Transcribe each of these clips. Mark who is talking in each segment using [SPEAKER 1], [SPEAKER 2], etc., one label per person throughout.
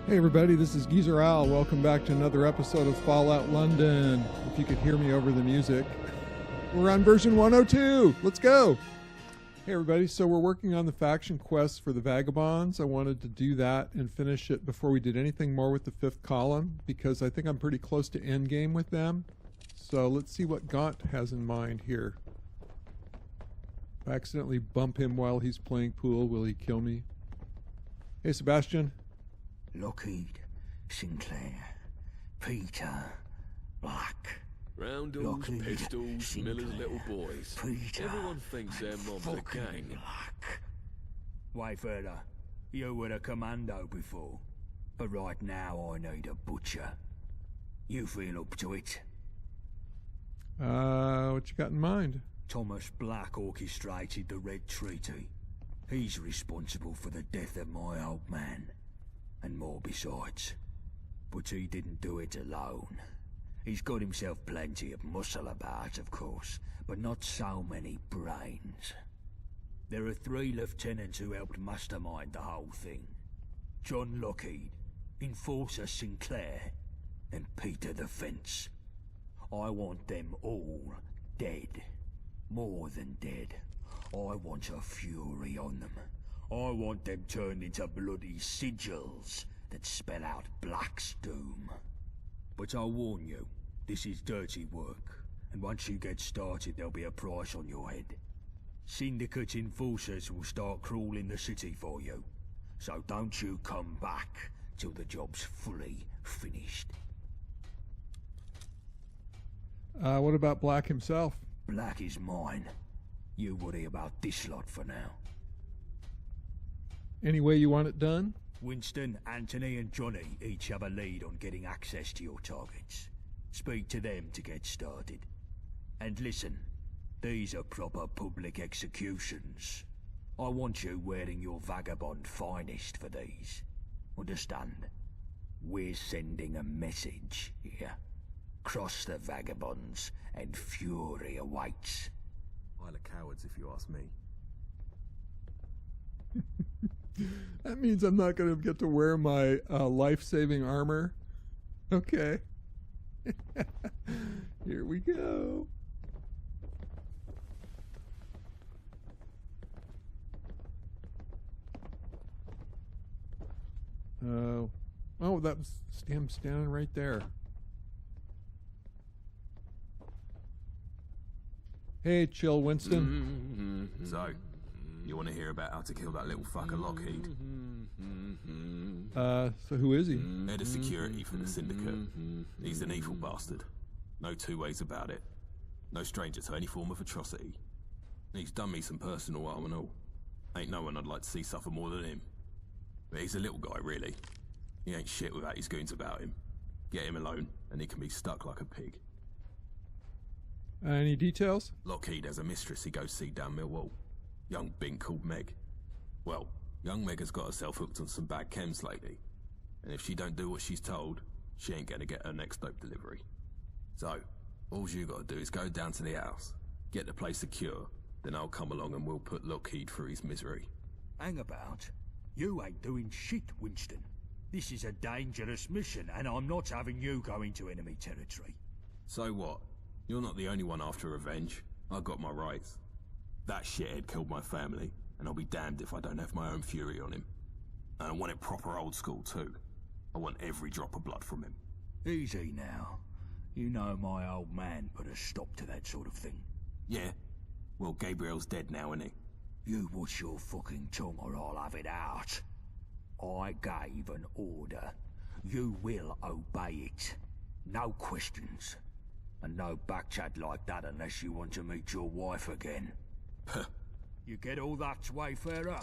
[SPEAKER 1] Hey everybody, this is Geezer Al. Welcome back to another episode of Fallout London. If you could hear me over the music. We're on version 102. Let's go. Hey everybody, so we're working on the faction quest for the Vagabonds. I wanted to do that and finish it before we did anything more with the fifth column because I think I'm pretty close to endgame with them. So let's see what Gaunt has in mind here. If I accidentally bump him while he's playing pool, will he kill me? Hey Sebastian.
[SPEAKER 2] Lockheed, Sinclair, Pieter, Black.
[SPEAKER 3] Roundels,
[SPEAKER 2] Lockheed,
[SPEAKER 3] pistols,
[SPEAKER 2] Sinclair,
[SPEAKER 3] Miller's little boys.
[SPEAKER 2] Pieter,
[SPEAKER 3] Everyone thinks they're mob's a gang.
[SPEAKER 2] Black. Wayfarer, you were a commando before, but right now I need a butcher. You feel up to it?
[SPEAKER 1] What you got in mind?
[SPEAKER 2] Thomas Black orchestrated the Red Treaty. He's responsible for the death of my old man. And more besides. But he didn't do it alone. He's got himself plenty of muscle about, of course, but not so many brains. There are 3 lieutenants who helped mastermind the whole thing. John Lockheed, Enforcer Sinclair, and Pieter the Fence. I want them all dead. More than dead. I want a fury on them. I want them turned into bloody sigils that spell out Black's doom. But I'll warn you, this is dirty work, and once you get started there'll be a price on your head. Syndicate enforcers will start crawling the city for you, so don't you come back till the job's fully finished.
[SPEAKER 1] What about Black himself?
[SPEAKER 2] Black is mine. You worry about this lot for now.
[SPEAKER 1] Any way you want it done?
[SPEAKER 2] Winston, Anthony and Johnny each have a lead on getting access to your targets. Speak to them to get started. And listen, these are proper public executions. I want you wearing your Vagabond finest for these. Understand? We're sending a message here. Cross the Vagabonds and fury awaits.
[SPEAKER 4] Pile of cowards if you ask me.
[SPEAKER 1] That means I'm not going to get to wear my life-saving armor. Okay. Here we go. Oh, that was him standing right there. Hey, chill, Winston.
[SPEAKER 4] So, you want to hear about how to kill that little fucker Lockheed?
[SPEAKER 1] So who is he?
[SPEAKER 4] Head of security for the Syndicate. He's an evil bastard. No two ways about it. No stranger to any form of atrocity. He's done me some personal harm and all. Ain't no one I'd like to see suffer more than him. But he's a little guy, really. He ain't shit without his goons about him. Get him alone, and he can be stuck like a pig.
[SPEAKER 1] Any details?
[SPEAKER 4] Lockheed has a mistress he goes see down Millwall. Young bink called Meg. Well, young Meg has got herself hooked on some bad chems lately. And if she don't do what she's told, she ain't gonna get her next dope delivery. So, all you gotta do is go down to the house, get the place secure, then I'll come along and we'll put Lockheed through his misery.
[SPEAKER 2] Hang about. You ain't doing shit, Winston. This is a dangerous mission, and I'm not having you go into enemy territory.
[SPEAKER 4] So what? You're not the only one after revenge. I got my rights. That shithead killed my family, and I'll be damned if I don't have my own fury on him. And I want it proper old school too. I want every drop of blood from him.
[SPEAKER 2] Easy now. You know my old man put a stop to that sort of thing.
[SPEAKER 4] Yeah? Well, Gabriel's dead now, isn't he?
[SPEAKER 2] You watch your fucking tongue or I'll have it out. I gave an order. You will obey it. No questions. And no backchat like that unless you want to meet your wife again. You get all that, Wayfarer?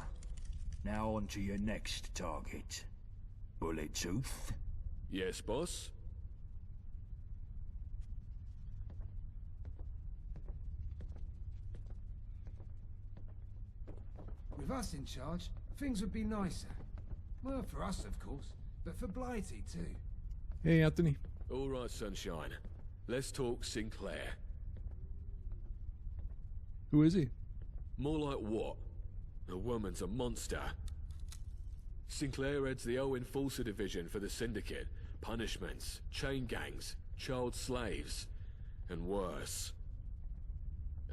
[SPEAKER 2] Now on to your next target. Bullet Tooth?
[SPEAKER 3] Yes, boss?
[SPEAKER 5] With us in charge, things would be nicer. Well, for us, of course, but for Blighty, too.
[SPEAKER 1] Hey, Anthony.
[SPEAKER 3] All right, sunshine. Let's talk Sinclair.
[SPEAKER 1] Who is he?
[SPEAKER 3] More like what? The woman's a monster. Sinclair heads the Owen Enforcer Division for the Syndicate. Punishments, chain gangs, child slaves, and worse.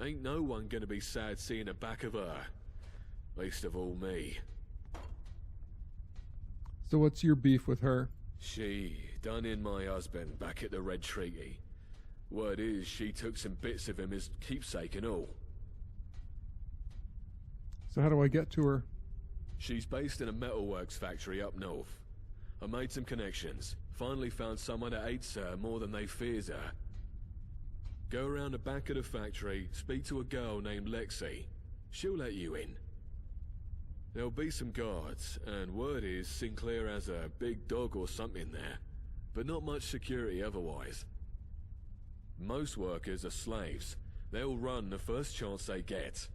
[SPEAKER 3] Ain't no one gonna be sad seeing the back of her. Least of all me.
[SPEAKER 1] So what's your beef with her?
[SPEAKER 3] She done in my husband back at the Red Treaty. Word is, she took some bits of him as keepsake and all.
[SPEAKER 1] So how do I get to her?
[SPEAKER 3] She's based in a metalworks factory up north. I made some connections. Finally found someone that hates her more than they fears her. Go around the back of the factory, speak to a girl named Lexi. She'll let you in. There'll be some guards, and word is Sinclair has a big dog or something there, but not much security otherwise. Most workers are slaves. They'll run the first chance they get.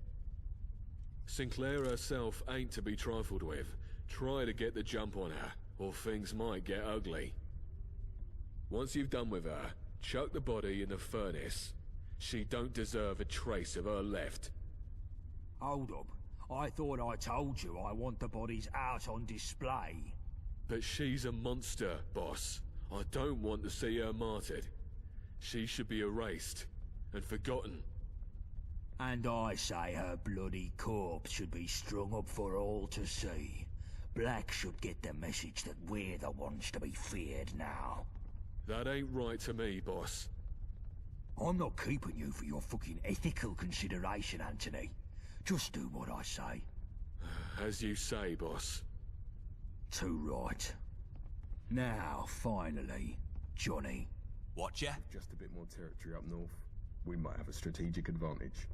[SPEAKER 3] Sinclair herself ain't to be trifled with. Try to get the jump on her, or things might get ugly. Once you've done with her, chuck the body in the furnace. She don't deserve a trace of her left.
[SPEAKER 2] Hold up. I thought I told you I want the bodies out on display.
[SPEAKER 3] But she's a monster, boss. I don't want to see her martyred. She should be erased and forgotten.
[SPEAKER 2] And I say her bloody corpse should be strung up for all to see. Black should get the message that we're the ones to be feared now.
[SPEAKER 3] That ain't right to me, boss.
[SPEAKER 2] I'm not keeping you for your fucking ethical consideration, Anthony. Just do what I say.
[SPEAKER 3] As you say, boss.
[SPEAKER 2] Too right. Now, finally, Johnny.
[SPEAKER 6] Watcha?
[SPEAKER 7] Just a bit more territory up north. We might have a strategic advantage.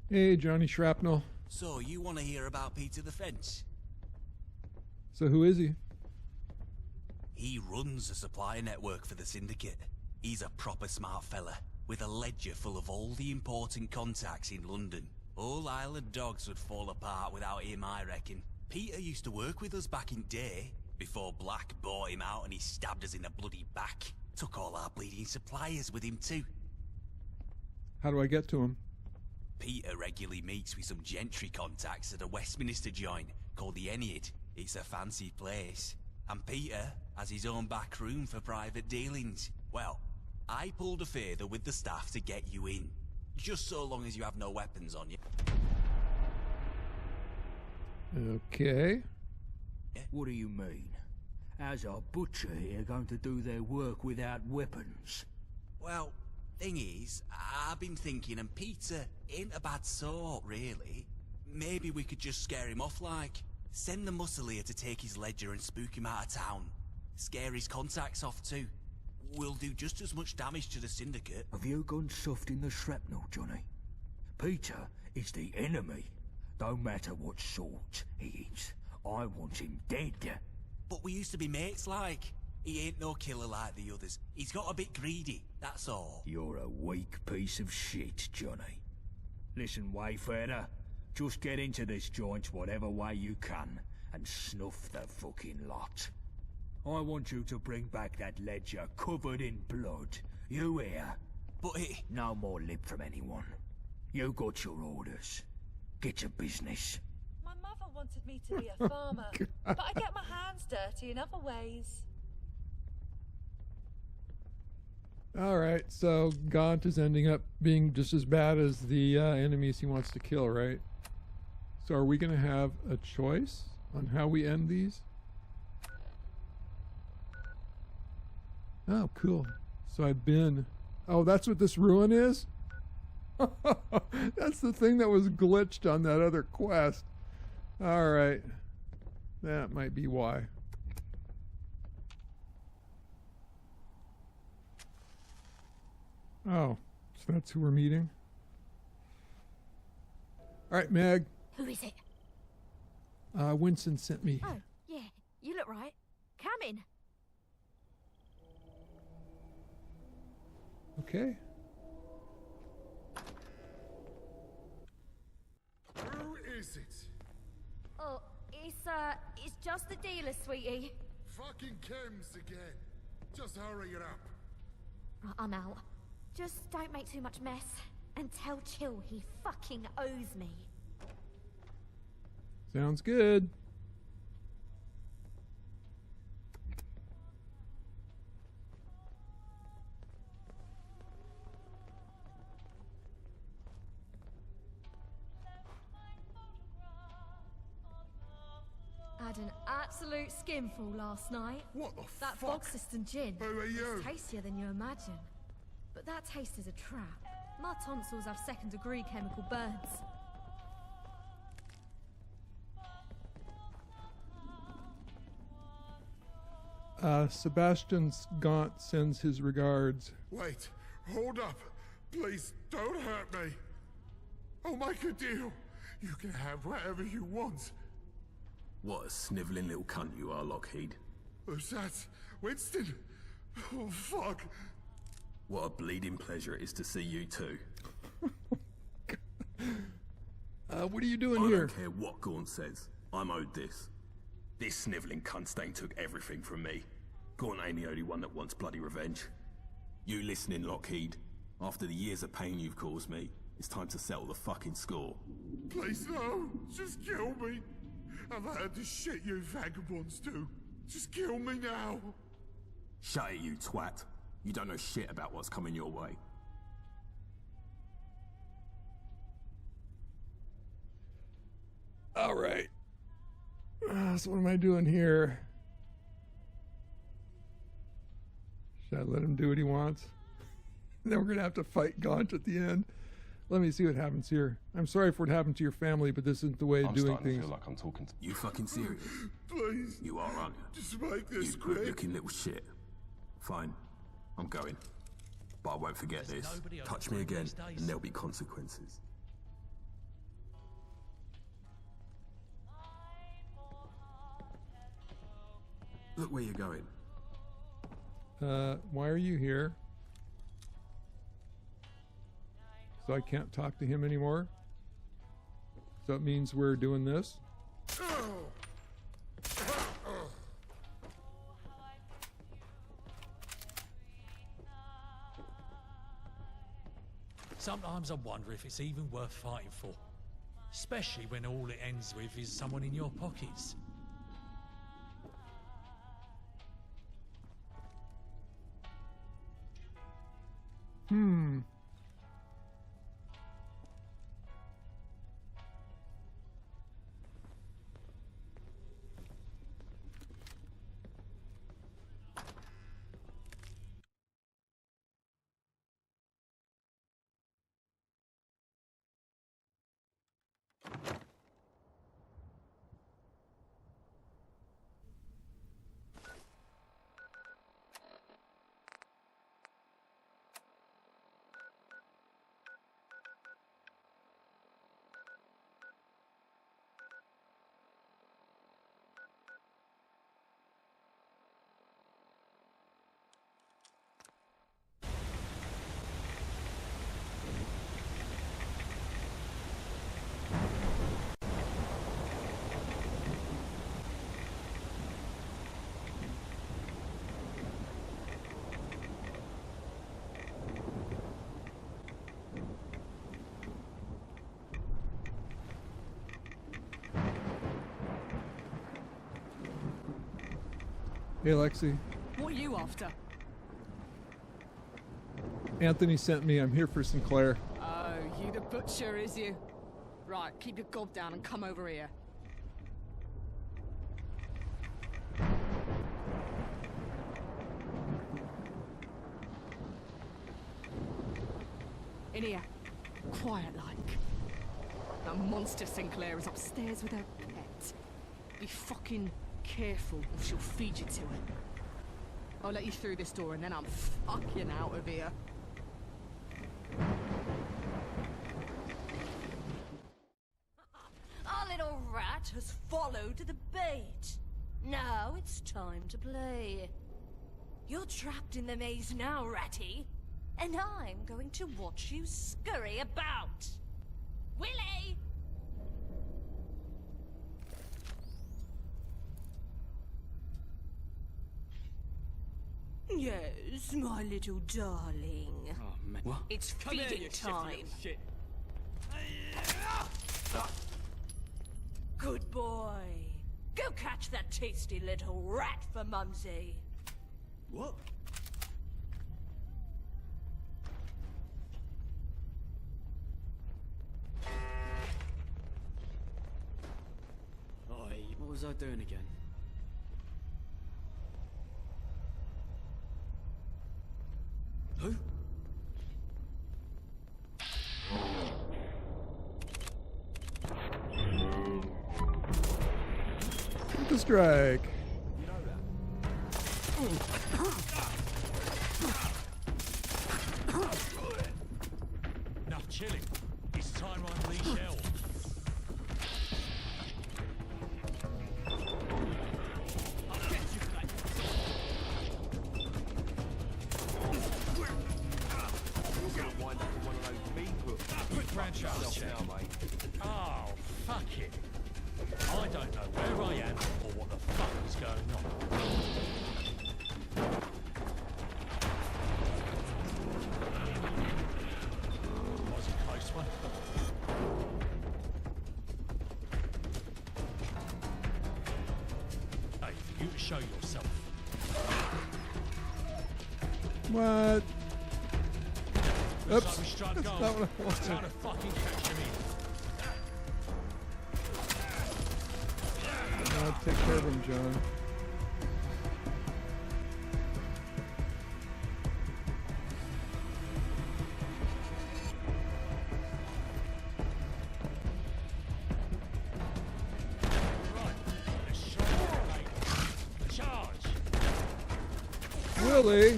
[SPEAKER 1] Hey, Johnny Shrapnel.
[SPEAKER 6] So, you want to hear about Pieter the Fence?
[SPEAKER 1] So who is he?
[SPEAKER 6] He runs a supply network for the Syndicate. He's a proper smart fella, with a ledger full of all the important contacts in London. All Island dogs would fall apart without him, I reckon. Pieter used to work with us back in day, before Black bought him out and he stabbed us in the bloody back. Took all our bleeding suppliers with him too.
[SPEAKER 1] How do I get to him?
[SPEAKER 6] Pieter regularly meets with some gentry contacts at a Westminster joint called the Ennead. It's a fancy place. And Pieter has his own back room for private dealings. Well, I pulled a favour with the staff to get you in. Just so long as you have no weapons on you.
[SPEAKER 1] Okay.
[SPEAKER 2] What do you mean? How's our butcher here going to do their work without weapons?
[SPEAKER 6] Well, thing is, I've been thinking, and Pieter ain't a bad sort, really. Maybe we could just scare him off, like. Send the muscle here to take his ledger and spook him out of town. Scare his contacts off too. We'll do just as much damage to the Syndicate.
[SPEAKER 2] Have you gone soft in the shrapnel, Johnny? Pieter is the enemy. No matter what sort he is, I want him dead.
[SPEAKER 6] But we used to be mates, like. He ain't no killer like the others. He's got a bit greedy, that's all.
[SPEAKER 2] You're a weak piece of shit, Johnny. Listen, Wayfarer. Just get into this joint whatever way you can, and snuff the fucking lot. I want you to bring back that ledger covered in blood. You hear?
[SPEAKER 6] But it...
[SPEAKER 2] No more lip from anyone. You got your orders. Get to business.
[SPEAKER 8] My mother wanted me to be a farmer, but I get my hands dirty in other ways.
[SPEAKER 1] Alright, so Gaunt is ending up being just as bad as the enemies he wants to kill, right? So are we going to have a choice on how we end these? Oh, cool. So I've been... Oh, that's what this ruin is? That's the thing that was glitched on that other quest. Alright. That might be why. Oh, so that's who we're meeting? Alright, Meg.
[SPEAKER 9] Who is it?
[SPEAKER 1] Winston sent me.
[SPEAKER 9] Oh, yeah, you look right. Come in.
[SPEAKER 1] Okay.
[SPEAKER 10] Who is it?
[SPEAKER 9] Oh, it's just the dealer, sweetie.
[SPEAKER 10] Fucking chems again. Just hurry it up.
[SPEAKER 9] I'm out. Just don't make too much mess. And tell Chill he fucking owes me.
[SPEAKER 1] Sounds good.
[SPEAKER 11] Had an absolute skinful last night.
[SPEAKER 10] What the
[SPEAKER 11] That
[SPEAKER 10] fuck?
[SPEAKER 11] Bogsiston gin
[SPEAKER 10] Who are you?
[SPEAKER 11] is tastier than you imagine. But that taste is a trap. My tonsils have second-degree chemical burns.
[SPEAKER 1] Sebastian Gaunt sends his regards.
[SPEAKER 10] Wait, hold up. Please, don't hurt me. I'll make a deal. You can have whatever you want.
[SPEAKER 4] What a snivelling little cunt you are, Lockheed.
[SPEAKER 10] Who's that? Winston? Oh, fuck.
[SPEAKER 4] What a bleeding pleasure it is to see you too.
[SPEAKER 1] What are you doing
[SPEAKER 4] I
[SPEAKER 1] here?
[SPEAKER 4] don't care what Gaunt says. I'm owed this. This snivelling cunt stain took everything from me. Gaunt ain't the only one that wants bloody revenge. You listening, Lockheed? After the years of pain you've caused me, it's time to settle the fucking score.
[SPEAKER 10] Please, no. Just kill me. I've heard the shit you vagabonds do. Just kill me now.
[SPEAKER 4] Shut it, you twat. You don't know shit about what's coming your way.
[SPEAKER 1] All right. So what am I doing here? Should I let him do what he wants? Then we're going to have to fight Gaunt at the end. Let me see what happens here. I'm sorry for what happened to your family, but this isn't the way of doing
[SPEAKER 7] starting to
[SPEAKER 1] things.
[SPEAKER 7] feel like I'm talking to
[SPEAKER 4] You fucking serious?
[SPEAKER 10] Please.
[SPEAKER 4] You are, aren't you?
[SPEAKER 10] Just make this
[SPEAKER 4] You
[SPEAKER 10] quick.
[SPEAKER 4] good-looking little shit. Fine. I'm going. But I won't forget this. Touch me again, and there'll be consequences. Look where you're going.
[SPEAKER 1] Why are you here? So I can't talk to him anymore? So it means we're doing this?
[SPEAKER 12] Sometimes I wonder if it's even worth fighting for. Especially when all it ends with is someone in your pockets.
[SPEAKER 1] Hey, Lexi.
[SPEAKER 13] What are you after?
[SPEAKER 1] Anthony sent me. I'm here for Sinclair.
[SPEAKER 13] Oh, you the butcher, is you? Right, keep your gob down and come over here. In here. Quiet like. That monster Sinclair is upstairs with her pet. Be fucking careful or she'll feed you to it. I'll let you through this door and then I'm fucking out of here.
[SPEAKER 14] Our little rat has followed the bait. Now it's time to play. You're trapped in the maze now, Ratty. And I'm going to watch you scurry about. Willie! Yes, my little darling.
[SPEAKER 15] Oh, man. What?
[SPEAKER 14] It's
[SPEAKER 15] Come here,
[SPEAKER 14] feeding
[SPEAKER 15] you
[SPEAKER 14] time.
[SPEAKER 15] shit.
[SPEAKER 14] Good boy. Go catch that tasty little rat for Mumsy.
[SPEAKER 15] What?
[SPEAKER 13] Oi, what was
[SPEAKER 15] was I doing again? Who?
[SPEAKER 1] With the strike.
[SPEAKER 12] Enough chilling. It's time I unleash hell. Oh, fuck it. I don't know where I am or what the fuck is going on. Was a close one. Hey, you show yourself.
[SPEAKER 1] What?
[SPEAKER 12] Looks
[SPEAKER 1] Oops.
[SPEAKER 12] like we struck
[SPEAKER 1] That's
[SPEAKER 12] gold.
[SPEAKER 1] not what I
[SPEAKER 12] It's time
[SPEAKER 1] wanted.
[SPEAKER 12] to fucking capture me.
[SPEAKER 1] Take care of him, John. Willie?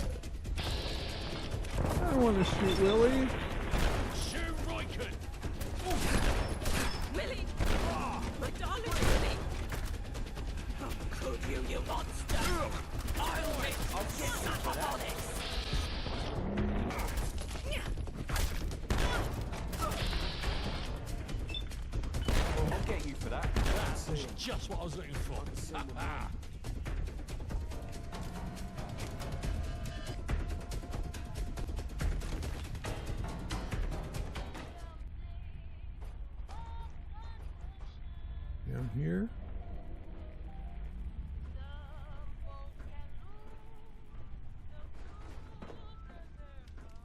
[SPEAKER 1] I don't want to shoot Willie.
[SPEAKER 12] Shoot Roykin!
[SPEAKER 14] Willie! My darling Willie! How could you, you monster? I'll make you suffer for this!
[SPEAKER 16] I'll get you for that.
[SPEAKER 12] That was just what I was looking for.
[SPEAKER 1] Down here.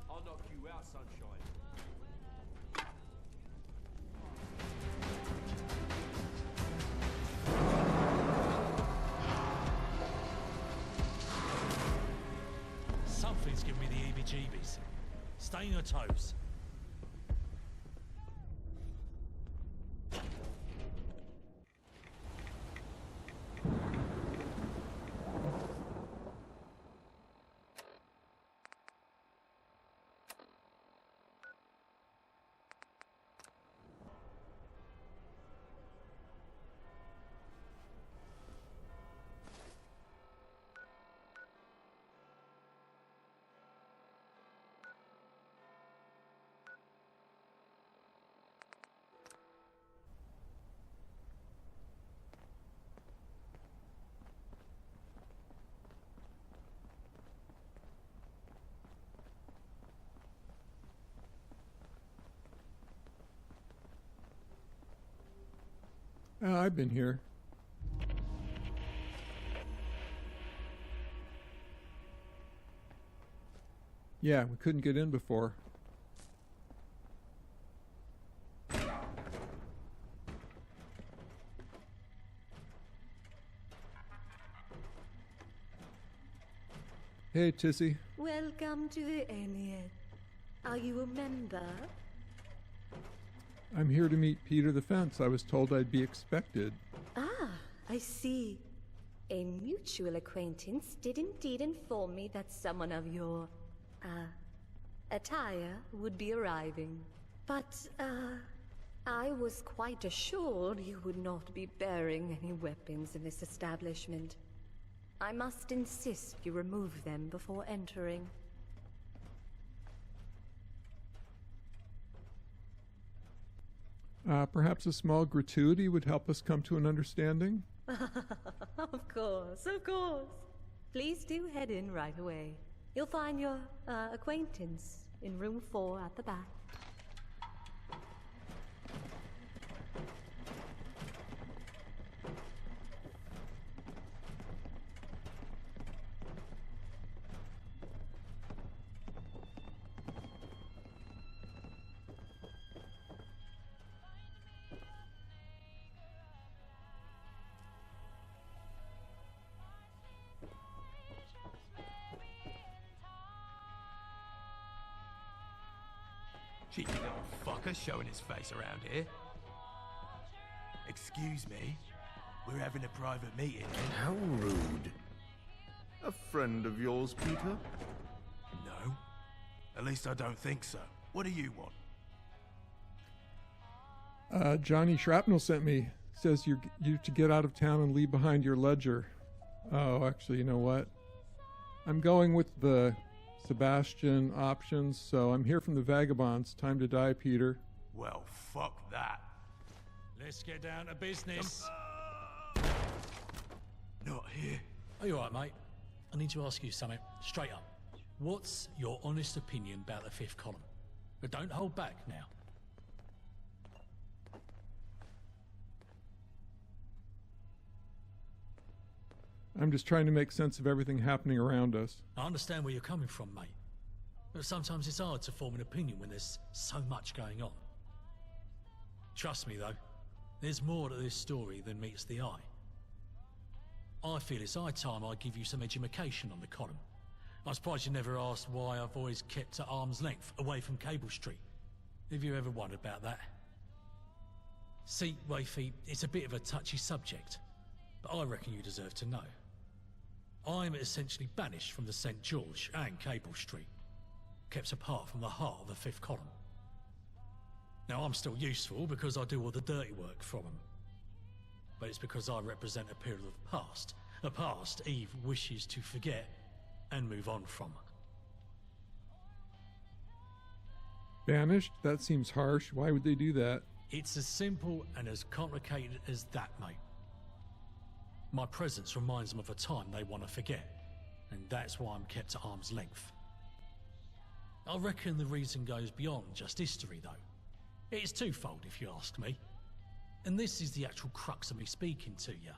[SPEAKER 16] I'll knock you out, sunshine.
[SPEAKER 12] Something's giving me the heebie-jeebies. Stay on your toes.
[SPEAKER 1] Oh, I've been here. Yeah, we couldn't get in before. Hey, Tissy.
[SPEAKER 14] Welcome to the Alien. Are you a member?
[SPEAKER 1] I'm here to meet Pieter the Fence. I was told I'd be expected.
[SPEAKER 14] Ah, I see. A mutual acquaintance did indeed inform me that someone of your, attire would be arriving. But, I was quite assured you would not be bearing any weapons in this establishment. I must insist you remove them before entering.
[SPEAKER 1] Perhaps a small gratuity would help us come to an understanding?
[SPEAKER 14] Of course, of course. Please do head in right away. You'll find your, acquaintance in room 4 at the back.
[SPEAKER 17] Cheeky little fucker showing his face around here. Excuse me, we're having a private meeting.
[SPEAKER 10] How rude. A friend of yours, Pieter?
[SPEAKER 17] No. At least I don't think so. What do you want?
[SPEAKER 1] Johnny Shrapnel sent me. Says you to get out of town and leave behind your ledger. Oh, actually, you know what? I'm going with the Sebastian options, so I'm here from the Vagabonds. Time to die, Pieter.
[SPEAKER 17] Well, fuck that.
[SPEAKER 12] Let's get down to business.
[SPEAKER 17] Not here.
[SPEAKER 12] Are you alright, mate? I need to ask you something straight up. What's your honest opinion about the fifth column? But don't hold back now.
[SPEAKER 1] I'm just trying to make sense of everything happening around us.
[SPEAKER 12] I understand where you're coming from, mate. But sometimes it's hard to form an opinion when there's so much going on. Trust me, though, there's more to this story than meets the eye. I feel it's high time I give you some education on the column. I'm surprised you never asked why I've always kept at arm's length, away from Cable Street. Have you ever wondered about that? See, Wafy, it's a bit of a touchy subject, but I reckon you deserve to know. I'm essentially banished from the St. George and Cable Street, kept apart from the heart of the fifth column. Now, I'm still useful because I do all the dirty work for them. But it's because I represent a period of the past, a past Eve wishes to forget and move on from.
[SPEAKER 1] Banished? That seems harsh. Why would they do that?
[SPEAKER 12] It's as simple and as complicated as that, mate. My presence reminds them of a time they want to forget, and that's why I'm kept at arm's length. I reckon the reason goes beyond just history, though. It's twofold, if you ask me. And this is the actual crux of me speaking to you.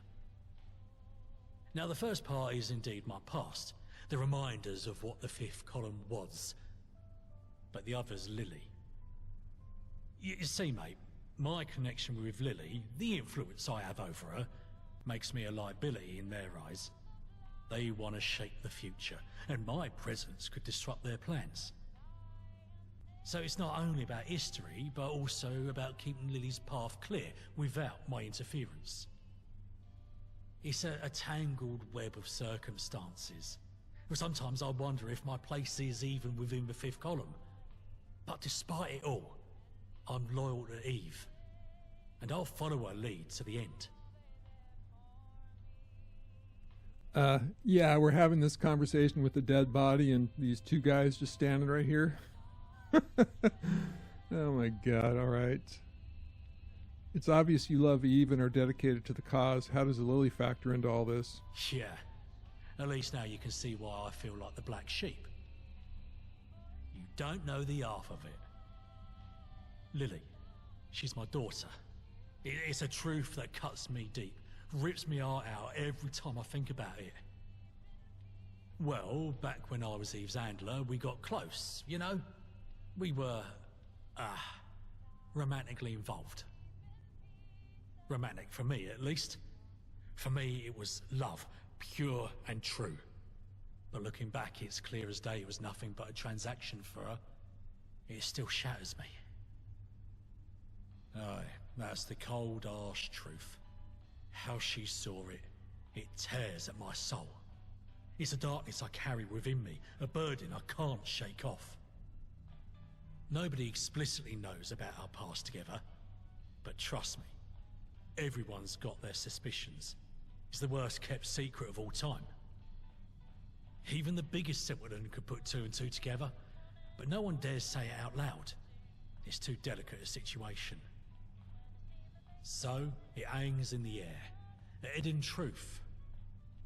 [SPEAKER 12] Now, the first part is indeed my past, the reminders of what the fifth column was. But the other's Lily. You see, mate, my connection with Lily, the influence I have over her, makes me a liability in their eyes. They want to shape the future, and my presence could disrupt their plans. So it's not only about history, but also about keeping Lily's path clear without my interference. It's a tangled web of circumstances. Sometimes I wonder if my place is even within the fifth column. But despite it all, I'm loyal to Eve, and I'll follow her lead to the end.
[SPEAKER 1] Yeah, we're having this conversation with the dead body and these two guys just standing right here. Oh my god, alright. It's obvious you love Eve and are dedicated to the cause. How does the Lily factor into all this?
[SPEAKER 12] Yeah, at least now you can see why I feel like the black sheep. You don't know the half of it. Lily, she's my daughter. It's a truth that cuts me deep, rips me heart out every time I think about it. Well, back when I was Eve's handler, we got close, you know? We were, romantically involved. Romantic for me, at least. For me, it was love, pure and true. But looking back, it's clear as day it was nothing but a transaction for her. It still shatters me. Aye, that's the cold, harsh truth. How she saw it, it tears at my soul. It's a darkness I carry within me, a burden I can't shake off. Nobody explicitly knows about our past together, but trust me, everyone's got their suspicions. It's the worst kept secret of all time. Even the biggest simpleton could put two and two together, but no one dares say it out loud. It's too delicate a situation. So, it hangs in the air, a hidden truth.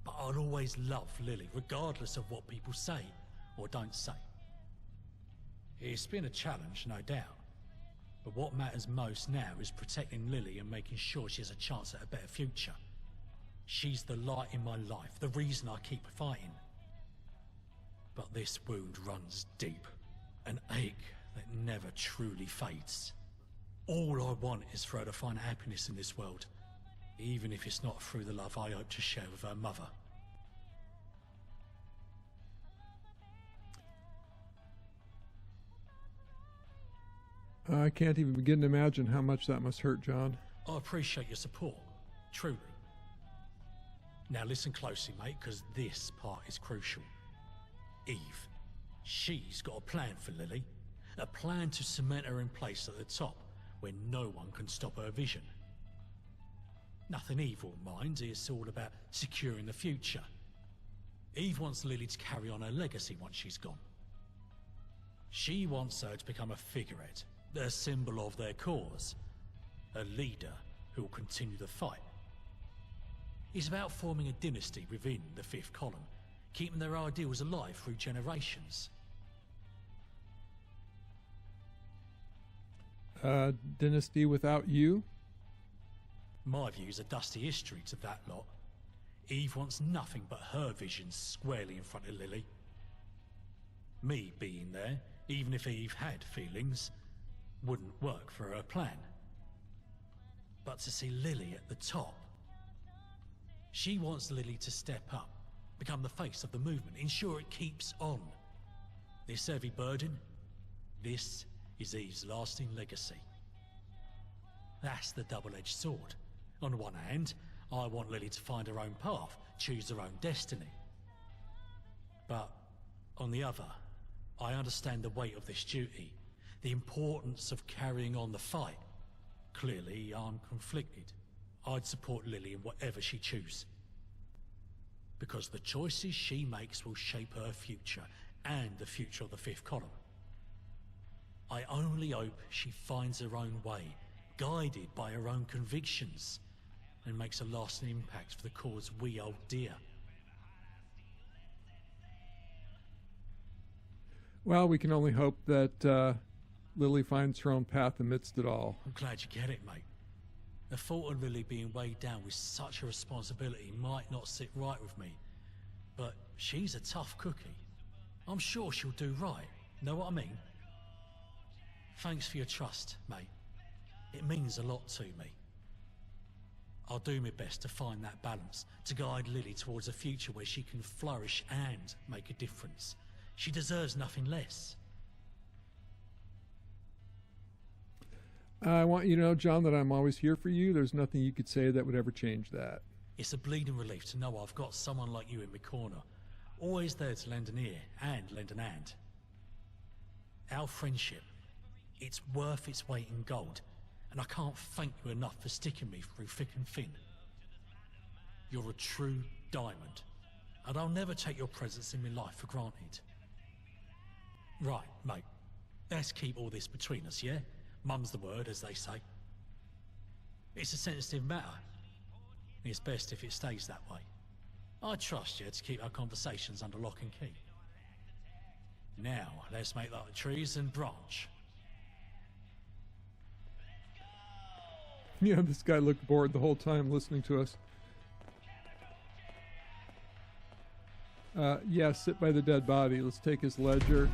[SPEAKER 12] But I'll always love Lily, regardless of what people say or don't say. It's been a challenge, no doubt. But what matters most now is protecting Lily and making sure she has a chance at a better future. She's the light in my life, the reason I keep fighting. But this wound runs deep, an ache that never truly fades. All I want is for her to find happiness in this world, even if it's not through the love I hope to share with her mother.
[SPEAKER 1] I can't even begin to imagine how much that must hurt, John.
[SPEAKER 12] I appreciate your support, truly. Now listen closely, mate, because this part is crucial. Eve, she's got a plan for Lily. A plan to cement her in place at the top, where no one can stop her vision. Nothing evil, mind, it's all about securing the future. Eve wants Lily to carry on her legacy once she's gone. She wants her to become a figurehead, a symbol of their cause, a leader who will continue the fight. It's about forming a dynasty within the fifth column, keeping their ideals alive through generations.
[SPEAKER 1] Dynasty without you?
[SPEAKER 12] My view's a dusty history to that lot. Eve wants nothing but her vision squarely in front of Lily. Me being there, even if Eve had feelings, wouldn't work for her plan. But to see Lily at the top, she wants Lily to step up, become the face of the movement, ensure it keeps on. This heavy burden, this is Eve's lasting legacy. That's the double-edged sword. On one hand, I want Lily to find her own path, choose her own destiny. But on the other, I understand the weight of this duty, the importance of carrying on the fight. Clearly, I'm conflicted. I'd support Lily in whatever she chooses. Because the choices she makes will shape her future and the future of the fifth column. I only hope she finds her own way, guided by her own convictions, and makes a lasting impact for the cause we hold dear.
[SPEAKER 1] Well, we can only hope that Lily finds her own path amidst it all.
[SPEAKER 12] I'm glad you get it, mate. The thought of Lily being weighed down with such a responsibility might not sit right with me, but she's a tough cookie. I'm sure she'll do right. Know what I mean? Thanks for your trust, mate. It means a lot to me. I'll do my best to find that balance, to guide Lily towards a future where she can flourish and make a difference. She deserves nothing less.
[SPEAKER 1] I want you to know, John, that I'm always here for you. There's nothing you could say that would ever change that.
[SPEAKER 12] It's a bleeding relief to know I've got someone like you in my corner, always there to lend an ear and lend an hand. Our friendship, it's worth its weight in gold, and I can't thank you enough for sticking me through thick and thin. You're a true diamond, and I'll never take your presence in my life for granted. Right, mate, let's keep all this between us, yeah? Mum's the word, as they say. It's a sensitive matter. It's best if it stays that way. I trust you to keep our conversations under lock and key. Now, let's make like the trees and branch.
[SPEAKER 1] Yeah, this guy looked bored the whole time listening to us. Yeah, sit by the dead body. Let's take his ledger.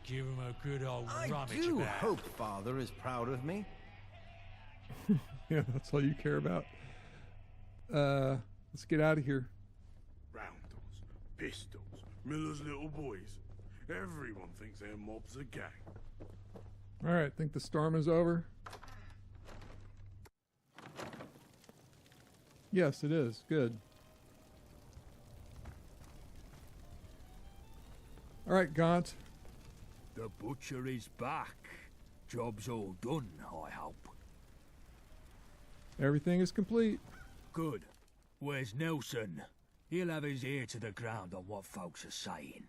[SPEAKER 12] Give him a good old rummage
[SPEAKER 18] I do
[SPEAKER 12] about.
[SPEAKER 18] hope Father is proud of me.
[SPEAKER 1] Yeah, that's all you care about. Let's get out of here.
[SPEAKER 10] Roundels, pistols, Miller's little boys. Everyone thinks their mob's a gang.
[SPEAKER 1] All right, think the storm is over? Yes, it is. Good. All right, Gaunt.
[SPEAKER 2] The butcher is back. Job's all done, I hope.
[SPEAKER 1] Everything is complete.
[SPEAKER 2] Good. Where's Nelson? He'll have his ear to the ground on what folks are saying.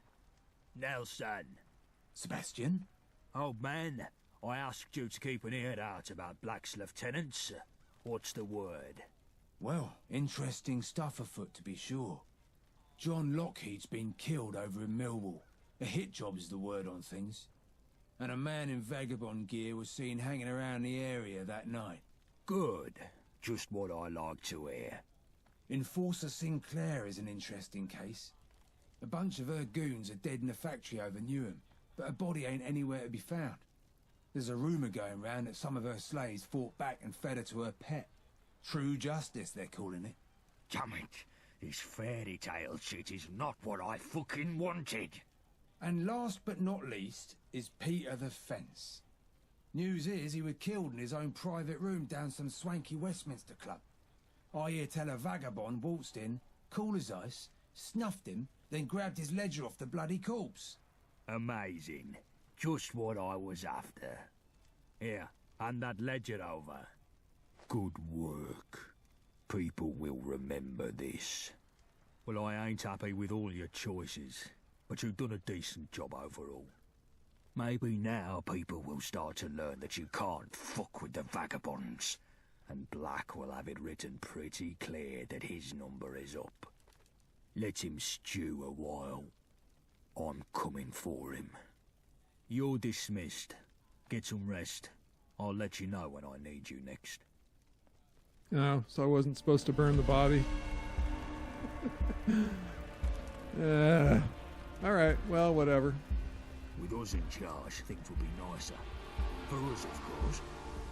[SPEAKER 2] Nelson.
[SPEAKER 18] Sebastian?
[SPEAKER 2] Old man, I asked you to keep an ear out about Black's lieutenants. What's the word?
[SPEAKER 19] Well, interesting stuff afoot, to be sure. John Lockheed's been killed over in Millwall. A hit job is the word on things. And a man in Vagabond gear was seen hanging around the area that night.
[SPEAKER 2] Good. Just what I like to hear.
[SPEAKER 19] Enforcer Sinclair is an interesting case. A bunch of her goons are dead in a factory over Newham, but her body ain't anywhere to be found. There's a rumour going round that some of her slaves fought back and fed her to her pet. True justice, they're calling it.
[SPEAKER 2] Damn it. This fairy tale shit is not what I fucking wanted.
[SPEAKER 19] And last but not least is Pieter the Fence. News is he was killed in his own private room down some swanky Westminster club. I hear tell a vagabond waltzed in, cool as ice, snuffed him, then grabbed his ledger off the bloody corpse.
[SPEAKER 2] Amazing. Just what I was after. Here, hand that ledger over. Good work. People will remember this. Well, I ain't happy with all your choices, but you've done a decent job overall. Maybe now people will start to learn that you can't fuck with the vagabonds, and Black will have it written pretty clear that his number is up. Let him stew a while. I'm coming for him. You're dismissed. Get some rest. I'll let you know when I need you next.
[SPEAKER 1] Oh, so I wasn't supposed to burn the body. Alright, well, whatever.
[SPEAKER 2] With us in charge, things will be nicer. For us, of course,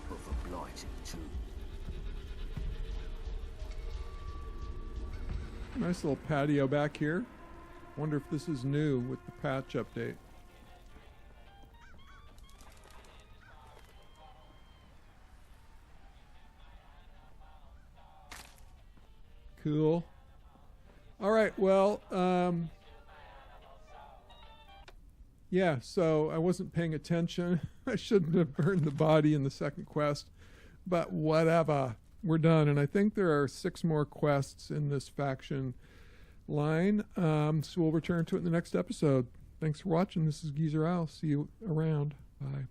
[SPEAKER 2] but for Blighty, too.
[SPEAKER 1] Nice little patio back here. Wonder if this is new with the patch update. Cool. All right, well, yeah, so I wasn't paying attention. I shouldn't have burned the body in the second quest, but whatever. We're done, and I think there are 6 more quests in this faction line, so we'll return to it in the next episode. Thanks for watching. This is Geezer Owl. See you around. Bye.